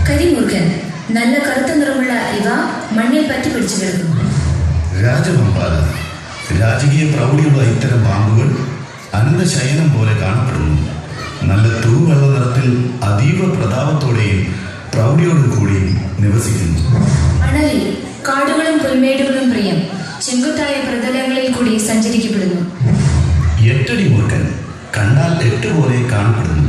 കരിമുറുകൻ, നല്ല കറുത്ത നിറമുള്ള ഇവ മണ്ണിൽ പറ്റി പിടിച്ചു കിടക്കുന്നു. രാജവെമ്പാല, രാജകീയ പ്രൗഢിയുള്ള ഇത്തരം പാമ്പുകൾ അനന്തശയനം പോലെ കാണപ്പെടുന്നു. നല്ല തൂവെള്ള നിറത്തിൽ അതീവ പ്രതാപത്തോടെയും പ്രൗഢിയോടും കൂടിയും നിവസിക്കുന്നു. അണലി, കാടുകളും പുൽമേടുകളും പ്രിയം, ചെങ്കുത്തായ പ്രതലങ്ങളിൽ കൂടി സഞ്ചരിക്കപ്പെടുന്നു. എട്ടടി മൂർഖൻ, കണ്ടാൽ 8 പോലെ കാണപ്പെടുന്നു.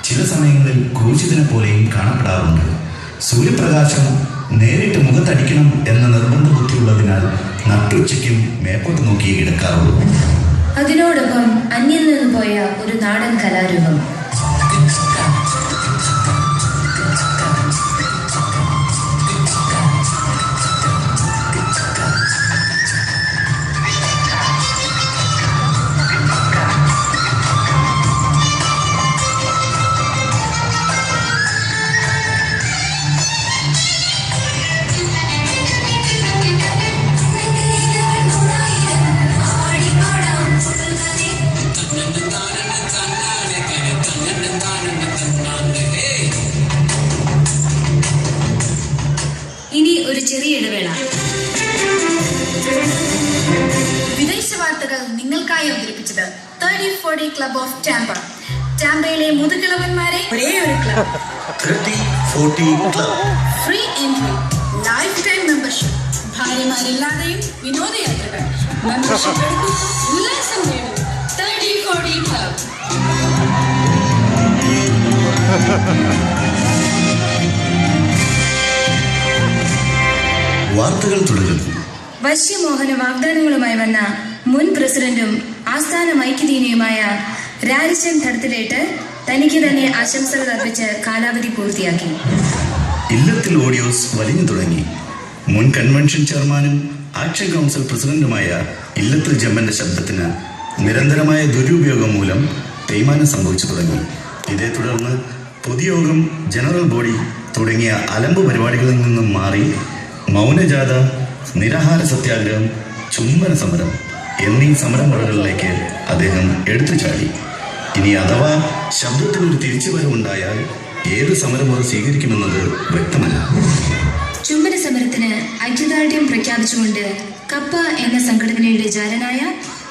ചില സമയങ്ങളിൽ ക്രൂശിതനെ പോലെയും കാണപ്പെടാറുണ്ട്. സൂര്യപ്രകാശം നേരിട്ട് മുഖത്തടിക്കണം എന്ന നിർബന്ധ ബുദ്ധിയുള്ളതിനാൽ നട്ടുച്ചയ്ക്കും മേപ്പോട്ട് നോക്കി കിടക്കാറുള്ളൂ. അതിനോടൊപ്പം അന്യം നിന്ന് പോയ ഒരു നാടൻ കലാരൂപം. ഇനി ഒരു ചെറിയ ഇടവേള. വിദേശ വാർത്തകൾ നിങ്ങൾക്കായി അവതരിപ്പിച്ചത് 3040 ക്ലബ് ഓഫ് ടാമ്പ. ടാമ്പയിലെ മുതുകിളവന്മാരെ ഒരേ ഒരു club, 3040 club. Free entry, life time membership, ഭാര്യമാരില്ലാതെയും വിനോദയാത്രകൾ. മെമ്പർഷിപ്പ് എടുക്കൂ, ഉല്ലാസം നേടൂ. 3040 ക്ലബ്. വാർത്തകൾ തുടരുന്നു. വശ്യമോഹന വാഗ്ദാനങ്ങളുമായി വന്ന മുൻ പ്രസിഡന്റും ആസ്ഥാന ഐക്യദീനിയുമായ രാരിച്ചൻ തടത്തിലേട്ട് തനിക്ക് തന്നെ ആശംസകൾ അർപ്പിച്ച് കാലാവധി പൂർത്തിയാക്കി. ഇല്ലത്തിൽ ഓഡിയോസ് വലിഞ്ഞു തുടങ്ങി. മുൻ കൺവെൻഷൻ ചെയർമാനും ആക്ഷൻ കൗൺസിൽ പ്രസിഡന്റുമായ ഇല്ലത്തിൽ ജമ്മന്റെ ശബ്ദത്തിന് നിരന്തരമായ ദുരുപയോഗം മൂലം തേയ്മാനം സംഭവിച്ചു തുടങ്ങി. ഇതേ തുടർന്ന് പൊതുയോഗം, ജനറൽ ബോഡി തുടങ്ങിയ അലമ്പ് പരിപാടികളിൽ നിന്നും മാറി മൗനജാഥ, നിരാഹാര സത്യാഗ്രഹം, ചുംബന സമരം എന്നീ സമരമുറകളിലേക്ക് അദ്ദേഹം എടുത്തു ചാടി. ഇനി അഥവാ ശബ്ദത്തിനൊരു തിരിച്ചുവരവുണ്ടായാൽ ഏത് സമരമുറ സ്വീകരിക്കുമെന്നത് വ്യക്തമല്ല. ചുംബന സമരത്തിന് ഐക്യദാർഢ്യം പ്രഖ്യാപിച്ചുകൊണ്ട് കപ്പ എന്ന സംഘടനയുടെ ജാരനായ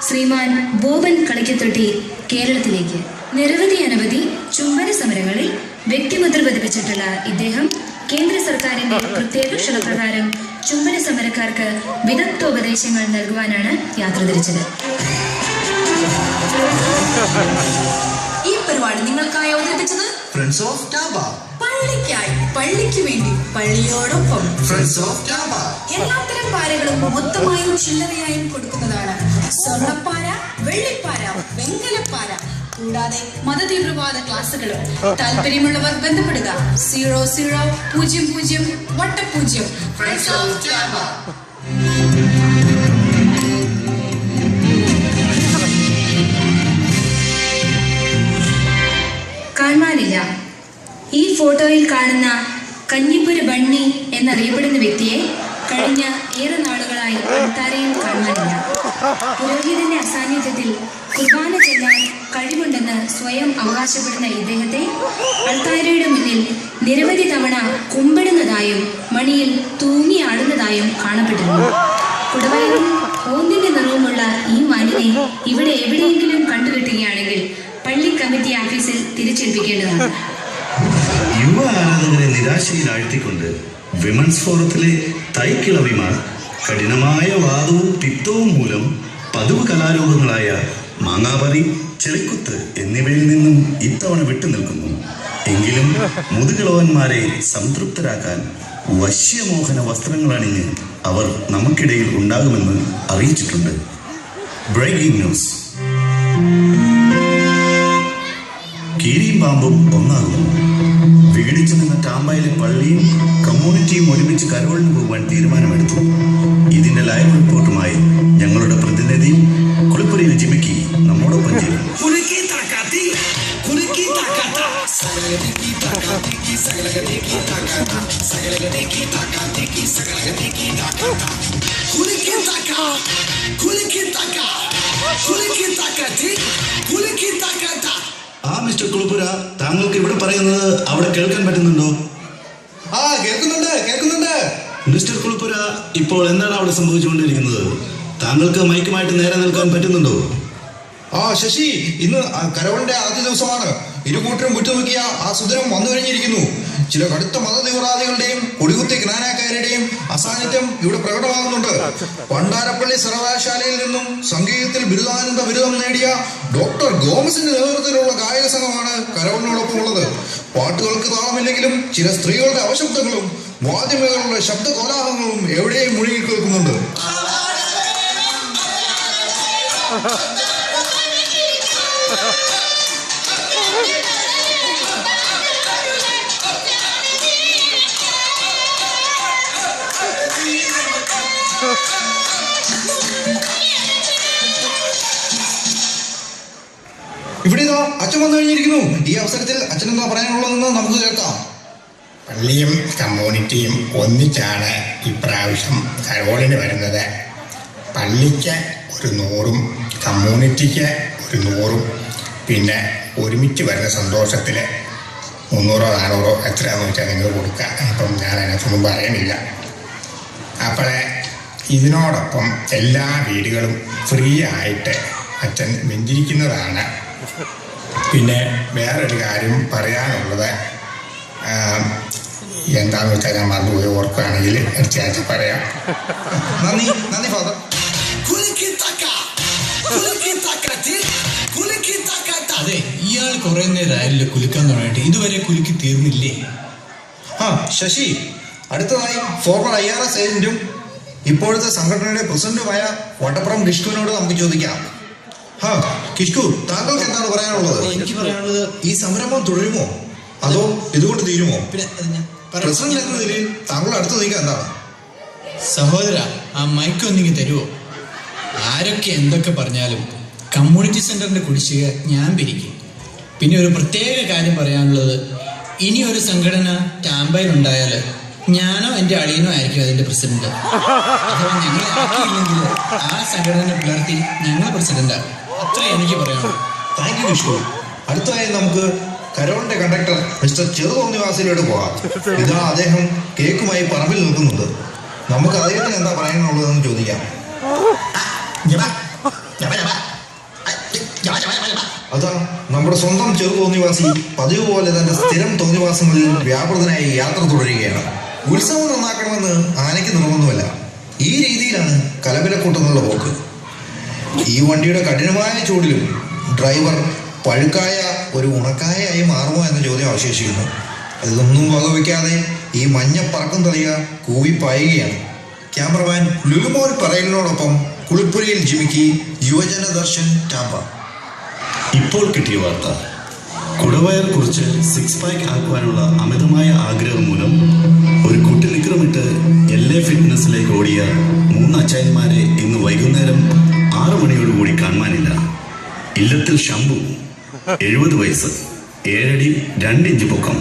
ശ്രീമാൻ ബോബൻ കളിക്കത്തൊട്ടി കേരളത്തിലേക്ക്. നിരവധി അനവധി ചുംബന സമരങ്ങളിൽ വ്യക്തിമുദ്ര പതിപ്പിച്ചിട്ടുള്ള ഇദ്ദേഹം കേന്ദ്ര സർക്കാരിന്റെ പ്രത്യേക ക്ഷണപ്രകാരം ചുംബന സമരക്കാർക്ക് വിദഗ്ധോപദേശങ്ങൾ നൽകുവാനാണ് യാത്ര തിരിച്ചത്. ഈ പരിപാടി നിങ്ങൾക്കായി അവതരിപ്പിച്ചത് ഫ്രണ്ട്സ് ഓഫ് ടാബ. പള്ളിക്കായി, പള്ളിക്ക് വേണ്ടി, പള്ളിയോടൊപ്പം. ഫ്രണ്ട്സ് ഓഫ് ടാബ എല്ലാത്തരം പാരകളും മൊത്തമായും ചില്ലറയായും കൊടുക്കുന്നതാണ്. സ്വർണ്ണപ്പാര, വെള്ളിപ്പാര, വെങ്കലപ്പാര, കൂടാതെ മതതീവ്രവാദ ക്ലാസുകളും. താല്പര്യമുള്ളവർ ബന്ധപ്പെടുക 0000 ഫ്രണ്ട്സ് ഓഫ് ടാബ. കാണാനില്ല. ഈ ഫോട്ടോയിൽ കാണുന്ന കഞ്ഞിപ്പുര ബണ്ണി എന്നറിയപ്പെടുന്ന വ്യക്തിയെ കഴിഞ്ഞ ഏറെ നാളുകളായി അൾത്താരയിൽ കാണാനില്ല. പുരോഹിതന്റെ അസാന്നിധ്യത്തിൽ കുർബാന ചെല്ലാൻ കഴിവുണ്ടെന്ന് സ്വയം അവകാശപ്പെടുന്ന ഇദ്ദേഹത്തെ അൾത്താരയുടെ മുന്നിൽ നിരവധി തവണ കുമ്പിടുന്നതായും മണിയിൽ തൂങ്ങിയാടുന്നതായും കാണപ്പെട്ടിരുന്നു. കുടവയറും ഓന്തിന്റെ നിറവുമുള്ള ഈ മാനിനെ ഇവിടെ എവിടെയെങ്കിലും കണ്ടുകിട്ടുകയാണെങ്കിൽ പള്ളി കമ്മിറ്റി ഓഫീസിൽ തിരിച്ചേൽപ്പിക്കേണ്ടതാണ്. യുവ ആരാധകരെ നിരാശയിൽ ആഴ്ത്തിക്കൊണ്ട് വിമൻസ് ഫോറത്തിലെ തൈക്കിളവിമാർ കഠിനമായ വാദവും പിത്തവും മൂലം പതിവ് കലാരൂപങ്ങളായ മാങ്ങാപറി, ചെളിക്കുത്ത് എന്നിവയിൽ നിന്നും ഇത്തവണ വിട്ടുനിൽക്കുന്നു. എങ്കിലും മുതുകിളവന്മാരെ സംതൃപ്തരാക്കാൻ വശ്യമോഹന വസ്ത്രങ്ങളണിഞ്ഞ് അവർ നമുക്കിടയിൽ ഉണ്ടാകുമെന്ന് അറിയിച്ചിട്ടുണ്ട്. Breaking news. കീരിയും പാമ്പും ഒന്നാകുന്നു. വിഘടിച്ചു നിന്ന ടാമ്പയിലെ പള്ളിയും കമ്മ്യൂണിറ്റിയും ഒരുമിച്ച് കരോളിന് പോകാൻ തീരുമാനമെടുത്തു. ഇതിന്റെ ലൈവ് റിപ്പോർട്ടുമായി ഞങ്ങളുടെ പ്രതിനിധി കുളിപ്പുരയിൽ ജിമിക്കി നമ്മോടൊപ്പം ചെയ്യും. ആ മിസ്റ്റർ കുളിപ്പുര, താങ്കൾക്ക് ഇവിടെ പറയുന്നത് അവിടെ കേൾക്കാൻ പറ്റുന്നുണ്ടോ? ഇപ്പോൾ എന്താണ് അവിടെ സംഭവിച്ചുകൊണ്ടിരിക്കുന്നത്? താങ്കൾക്ക് മൈക്കുമായിട്ട് നേരെ നിൽക്കാൻ പറ്റുന്നുണ്ടോ? ശശി, ഇന്ന് കരോളിന്റെ ആദ്യ ദിവസമാണ്. ഇരുകൂട്ടരും വിട്ടുനോക്കിയ ആ സുദിനം വന്നു കഴിഞ്ഞിരിക്കുന്നു. ചില കടുത്ത മതതീവ്രവാദികളുടെയും കൊടികുത്തി ജ്ഞാനക്കാരുടെയും അസാന്നിധ്യം ഇവിടെ പ്രകടമാകുന്നുണ്ട്. പണ്ടാരപ്പള്ളി സർവകലാശാലയിൽ നിന്നും സംഗീതത്തിൽ ബിരുദാനന്ദ ബിരുദം നേടിയ ഡോക്ടർ ഗോമസിന്റെ നേതൃത്വത്തിലുള്ള ഗായക സംഘമാണ് കരോളിനോടൊപ്പം ഉള്ളത്. പാട്ടുകൾക്ക് താളമില്ലെങ്കിലും ചില സ്ത്രീകളുടെ അവശബ്ദങ്ങളും വാദ്യമേഖലകളുടെ ശബ്ദ കോലാഹലങ്ങളും എവിടെയും മുഴുകി കേൾക്കുന്നുണ്ട്. ഇവിടെ ഇതാ അച്ഛൻ വന്നു കഴിഞ്ഞിരിക്കുന്നു. ഈ അവസരത്തിൽ അച്ഛൻ എന്താ പറയാനുള്ളതെന്ന് നമുക്ക് കേൾക്കാം. പള്ളിയും കമ്മ്യൂണിറ്റിയും ഒന്നിച്ചാണ് ഇപ്രാവശ്യം കരോളിന് വരുന്നത്. പള്ളിക്ക് ഒരു 100ഉം കമ്മ്യൂണിറ്റിക്ക് ഒരു 100ഉം പിന്നെ ഒരുമിച്ച് വരുന്ന സന്തോഷത്തിൽ 300 400 എത്രയാണെന്ന് വെച്ചാൽ നിങ്ങൾ കൊടുക്കുക. അപ്പം ഞാൻ അതിനകത്തൊന്നും പറയുന്നില്ല. അപ്പോൾ ഇതിനോടൊപ്പം എല്ലാ വീടുകളും ഫ്രീ ആയിട്ട് അച്ഛൻ വെഞ്ചിരിക്കുന്നതാണ്. പിന്നെ വേറൊരു കാര്യം പറയാനുള്ളത് എന്താണെന്ന് വെച്ചാൽ ഞാൻ മറന്നുപോയി. ഓർക്കുകയാണെങ്കിൽ തീർച്ചയായിട്ടും പറയാം. നന്ദി ഫാദർ. അതെ, ഇയാൾ കുറെ നേരമായില്ലേ കുലുക്കാൻ തുടങ്ങിയിട്ട്, ഇതുവരെ കുലുക്കി തീർന്നില്ലേ? ശശി, അടുത്തതായി ഫോർമർ IRS ഏജന്റും ഇപ്പോഴത്തെ സംഘടനയുടെ പ്രസിഡന്റുമായ വട്ടപ്പുറം കിഷ്കുവിനോട് നമുക്ക് ചോദിക്കാം. കിഷ്കു, താങ്കൾക്ക് എന്താണ് പറയാനുള്ളത്? എനിക്ക് പറയാനുള്ളത്, ഈ സംരംഭം തുടരുമോ അതോ ഇതുകൊണ്ട് തീരുമോ? പിന്നെ പ്രസിഡന്റ് എന്ന നിലയിൽ താങ്കൾ അടുത്ത് നീക്കുക എന്താണ്? സഹോദര, ആ മൈക്ക് ഒന്നിങ്ങി തരുമോ? ആരൊക്കെ എന്തൊക്കെ പറഞ്ഞാലും കമ്മ്യൂണിറ്റി സെന്ററിന്റെ കുടിശ്ശിക ഞാൻ പിരിക്കും. പിന്നെ ഒരു പ്രത്യേക കാര്യം പറയാനുള്ളത്, ഇനി ഒരു സംഘടന ടാമ്പയിൽ ഉണ്ടായാൽ ഞാനോ എൻ്റെ അളിയനോ ആയിരിക്കും അതിന്റെ പ്രസിഡന്റ്. അഥവാ ഞങ്ങളെ ആക്കിയില്ലെങ്കിൽ ആ സംഘടന പുലർത്തി ഞങ്ങൾ പ്രസിഡന്റാകും. അത്രേ എനിക്ക് പറയാനുള്ളൂ. Thank you Vishnu. അടുത്തതായി നമുക്ക് കരോളിന്റെ കണ്ടക്ടർ മിസ്റ്റർ ചെറുതോന്നിവാസിയിലോട്ട് പോകാം. ഇതാ അദ്ദേഹം കേക്കുമായി പറമ്പിൽ നിൽക്കുന്നുണ്ട്. നമുക്ക് അദ്ദേഹത്തിന് എന്താ പറയാനുള്ളതെന്ന് ചോദിക്കാം. അതാ നമ്മുടെ സ്വന്തം ചെറുതോന്നിവാസി പതിവ് പോലെ തന്റെ സ്ഥിരം തോന്നിവാസങ്ങളിൽ വ്യാപൃതനായി യാത്ര തുടരുകയാണ്. ഉത്സവം നന്നാക്കണമെന്ന് ആനയ്ക്ക് നിർബന്ധമല്ല. ഈ രീതിയിലാണ് കലപിലക്കൂട്ടങ്ങളുടെ പോക്ക്. ഈ വണ്ടിയുടെ കഠിനമായ ചൂടിലും ഡ്രൈവർ പഴുക്കായ ഒരു ഉണക്കായായി മാറുമോ എന്ന ചോദ്യം അവശേഷിക്കുന്നു. അതൊന്നും വകവയ്ക്കാതെ ഈ മഞ്ഞ പറക്കം തളിക കൂവിപ്പായുകയാണ്. ക്യാമറമാൻ ലുലുമോൻ പറയലിനോടൊപ്പം കുളിപ്പുരയിൽ ജിമിക്കി, യുവജന ദർശൻ ടാമ്പ. ഇപ്പോൾ കിട്ടിയ വാർത്ത, കുടവയർ കുറിച്ച് 6 പാക്ക് ആക്കുവാനുള്ള അമിതമായ ആഗ്രഹം മൂലം ഒരു കുട്ടിനിക്കറുമിട്ട് LA ഫിറ്റ്നസിലേക്ക് ഓടിയ 3 അച്ചായന്മാരെ ഇന്ന് വൈകുന്നേരം 6 മണിയോടുകൂടി കാണുവാനില്ല. ഇല്ലത്തിൽ ശംഭു 70 വയസ്സ്, 7 അടി 2 ഇഞ്ച് പൊക്കം.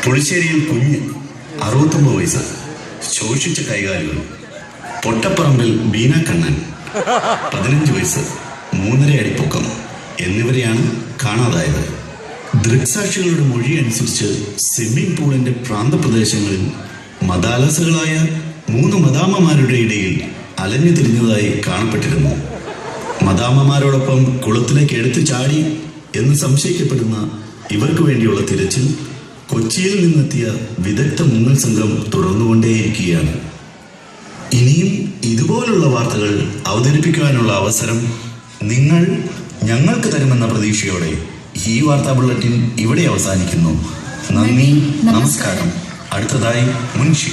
പുളിശ്ശേരിയിൽ കുഞ്ഞ് 69 വയസ്സ്, ശോഷിച്ച കൈകാലുകൾ. പൊട്ടപ്പറമ്പിൽ ബീന കണ്ണൻ 15 വയസ്സ്, 3.5 അടി പൊക്കം എന്നിവരെയാണ് കാണാതായത്. ദൃക്സാക്ഷികളുടെ മൊഴി അനുസരിച്ച് സ്വിമ്മിംഗ് പൂളിന്റെ പ്രാന്തപ്രദേശങ്ങളിൽ മതാലസുകളായ 3 മദാമ്മമാരുടെ ഇടയിൽ അലഞ്ഞു തിരിഞ്ഞതായി കാണപ്പെട്ടിരുന്നു. മദാമ്മമാരോടൊപ്പം കുളത്തിലേക്ക് എടുത്തു ചാടി എന്ന് സംശയിക്കപ്പെടുന്ന ഇവർക്ക് വേണ്ടിയുള്ള തിരച്ചിൽ കൊച്ചിയിൽ നിന്നെത്തിയ വിദഗ്ധ മുങ്ങൽ സംഘം തുടർന്നുകൊണ്ടേയിരിക്കുകയാണ്. ഇനിയും ഇതുപോലുള്ള വാർത്തകൾ അവതരിപ്പിക്കുവാനുള്ള അവസരം നിങ്ങൾ ഞങ്ങൾക്ക് തരുമെന്ന പ്രതീക്ഷയോടെ ഈ വാർത്താ ബുള്ളറ്റിൻ ഇവിടെ അവസാനിക്കുന്നു. നന്ദി, നമസ്കാരം. അടുത്തതായി മുൻഷി.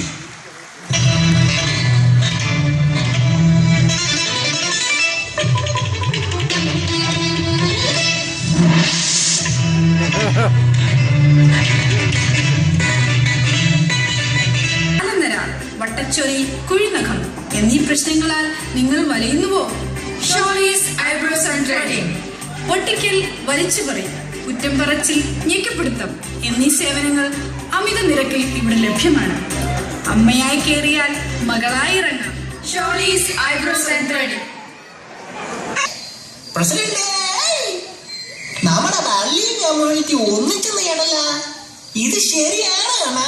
വട്ടച്ചൊറി, കുഴിനഖം എന്നീ പ്രശ്നങ്ങളാൽ നിങ്ങൾ വലയുന്നുവോ? ഷോളീസ് ഐബ്രോസ് ആൻഡ് ത്രെഡിംഗ്. പൊട്ടിക്കൽ, വലിച്ചുപറി, കുറ്റം പറച്ചിൽ, ഞെക്കപ്പിടുത്തം എന്നീ സേവനങ്ങൾ അമിത നിരക്കിൽ ഇവിടെ ലഭ്യമാണ്. അമ്മയായി കയറിയാൽ മകളായി ഇറങ്ങാം. ഷോളീസ് ഐബ്രോസ് ആൻഡ് ത്രെഡിംഗ്. നമ്മുടെ പള്ളി കമ്മ്യൂണിറ്റി ഒന്നിച്ചു നേടല, ഇത് ശരിയാണ്.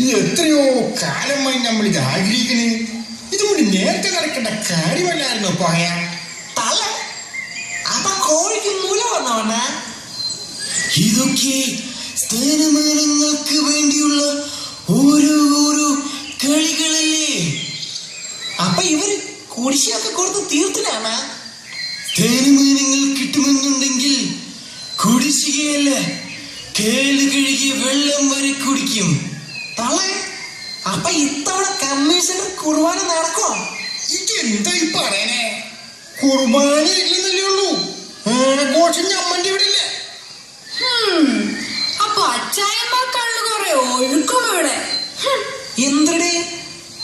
ഇത് എത്രയോ കാലമായി നമ്മൾ ഇത് ആഗ്രഹിക്കണേ. ഇതുകൊണ്ട് നേരത്തെ നടക്കേണ്ട കാര്യമല്ലായിരുന്നു പറയാ. തല അപ്പൊ കോഴിക്ക് മൂല വന്നവണ്ണ. ഇതൊക്കെ സ്ഥാനമാനങ്ങൾക്ക് വേണ്ടിയുള്ള ഓരോ കളികളല്ലേ. അപ്പൊ ഇവര് കുടിശ്ശിയൊക്കെ കൊടുത്ത് തീർത്തിനാണ. സ്ഥാനമാനങ്ങൾ കിട്ടുമെന്നുണ്ടെങ്കിൽ കുടിശ്ശികയല്ല, കേള് കഴുകിയ വെള്ളം വരെ കുടിക്കും. തല അപ്പൊ ഇത്തവണ കമ്മീഷണർ കുർബാന നടക്കോ? ഇതെന്താ ഈ പറയണേ? കുർബാന ഇല്ലെന്നല്ലേ ഉള്ളൂ, ആഘോഷം ഞമ്മന്റെ ഇവിടെ ഇല്ലേ? അപ്പൊ അച്ചായന്മാർക്കുള്ള കുറെ ഒഴുക്കും ഇവിടെ. എന്തടേ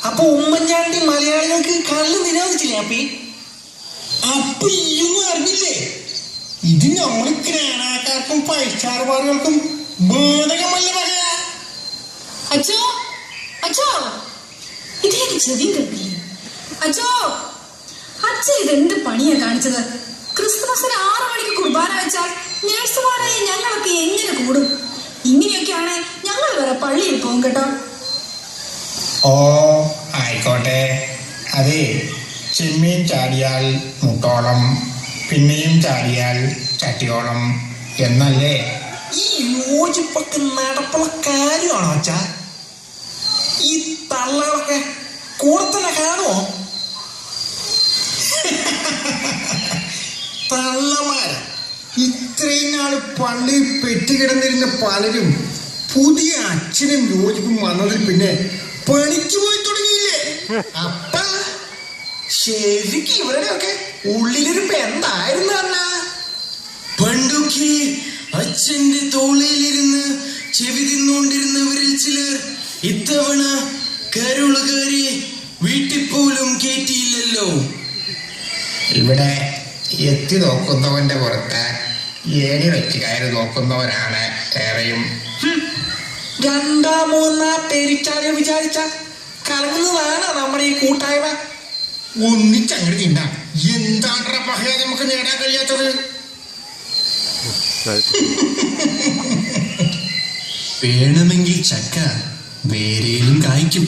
അപ്പൊ ഉമ്മൻചാണ്ടി മലയാളികൾക്ക് കള്ള് നിരോധിച്ചില്ലേ? അപ്പൊ ഇയൊന്നും അറിഞ്ഞില്ലേ? ഇത് നമ്മള് ഗ്രാനാക്കാർക്കും ഫൈവ് സ്റ്റാർ ബാറുകൾക്കും ബാധകമല്ല പറയാ. അച്ചോ അച്ചോ, ഇതേക്ക് ചെവിയും കേൾക്കില്ലേ? അച്ചോ അച്ഛ ഇതെന്ത് പണിയാ കാണിച്ചത്? ക്രിസ്തുമസിന് 6 മണിക്ക് കുർബാന വെച്ചാൽ നേഴ്സുമാരായ ഞങ്ങളൊക്കെ എങ്ങനെ കൂടും? ഇങ്ങനെയൊക്കെയാണ് ഞങ്ങൾ വരെ പള്ളിയിൽ പോകും കേട്ടോ. ഓ ആയിക്കോട്ടെ. അതെ, ചെമ്മീൻ ചാടിയാൽ മുട്ടോളം, പിന്നെയും ചാടിയാൽ ചട്ടിയോളം എന്നല്ലേ? ഈ യോജിപ്പൊക്കെ നടപ്പുള്ള കാര്യമാണോ അച്ഛാ? ഈ തള്ളകളൊക്കെ കൂടെ തന്നെ കാണുമോ? തള്ളമാര ഇത്രയും നാള് പള്ളിയിൽ പെറ്റുകിടന്നിരുന്ന പലരും പുതിയ അച്ഛനും യോജിപ്പും വന്നതിൽ പിന്നെ പണിക്ക് പോയി തുടങ്ങിയില്ലേ? അപ്പ ശരിക്കും ഇവരുടെയൊക്കെ ഉള്ളിലൊരു എന്തായിരുന്നു അണ്ണാ? പണ്ടൊക്കെ അച്ഛന്റെ തോളിലിരുന്ന് ചെവി തിന്നുകൊണ്ടിരുന്നവരിൽ ചിലർ ഇത്തവണ കരുളുകാരെ വീട്ടിൽ പോലും കേറ്റിയില്ലല്ലോ. ഇവിടെ എത്തി നോക്കുന്നവന്റെ പുറത്ത് ഏണി വെച്ച് കയറി നോക്കുന്നവരാണ് ഏറെയും. 2 3 പെരിച്ചാലോ വിചാരിച്ച കലങ്ങുന്നതാണ് നമ്മുടെ ഈ കൂട്ടായ്മ. ഒന്നിച്ചങ്ങോട്ട് തിന്നാ എന്താണ് പഹയ നമുക്ക് നേടാൻ കഴിയാത്തത്? വേണമെങ്കിൽ ചക്ക വേരയിലും കായ്ക്കും.